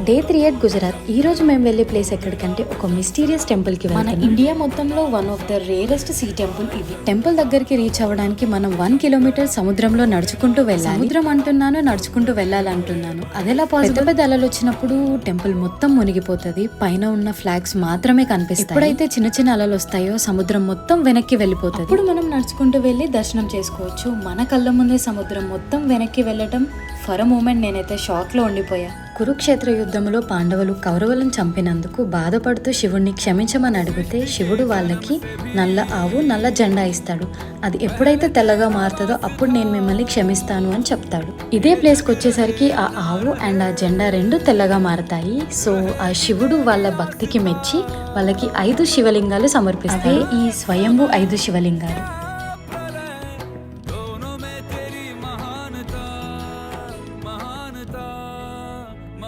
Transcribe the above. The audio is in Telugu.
Day 3 at Gujarat. ఈ రోజు మేము వెళ్ళే ప్లేస్ ఎక్కడికంటే ఒక మిస్టీరియస్ టెంపుల్ కి. మన ఇండియా మొత్తంలో one of the rarest sea temple ఇది. టెంపుల్ దగ్గరికి రీచ్ అవ్వడానికి మనం 1 కిలోమీటర్ సముద్రంలో నడుచుకుంటూ వెళ్ళాలి. సముద్రం అంటున్నాను, నడుచుకుంటూ వెళ్ళాలంటున్నాను. అదెలా పాసిబుల్? పెద్ద అలలు వచ్చినప్పుడు టెంపుల్ మొత్తం మునిగిపోతుంది, పైన ఉన్న ఫ్లాగ్స్ మాత్రమే కనిపిస్తాయి. ఎప్పుడైతే చిన్న చిన్న అలలు వస్తాయో సముద్రం మొత్తం వెనక్కి వెళ్ళిపోతుంది. ఇప్పుడు మనం నడుచుకుంటూ వెళ్ళి దర్శనం చేసుకోవచ్చు. మన కళ్ళ ముందే సముద్రం మొత్తం వెనక్కి వెళ్ళటం ఫర్ అ మూమెంట్ నేనైతే షాక్ లో ఉండిపోయా. కురుక్షేత్ర యుద్ధంలో పాండవులు కౌరవులను చంపినందుకు బాధపడుతూ శివుణ్ణి క్షమించమని అడిగితే శివుడు వాళ్ళకి నల్ల ఆవు, నల్ల జెండా ఇస్తాడు. అది ఎప్పుడైతే తెల్లగా మారుతుందో అప్పుడు నేను మిమ్మల్ని క్షమిస్తాను అని చెప్తాడు. ఇదే ప్లేస్కి వచ్చేసరికి ఆ ఆవు అండ్ ఆ జెండా రెండు తెల్లగా మారతాయి. సో ఆ శివుడు వాళ్ళ భక్తికి మెచ్చి వాళ్ళకి 5 శివలింగాలు సమర్పిస్తాయి. ఈ స్వయంభూ 5 శివలింగాలు.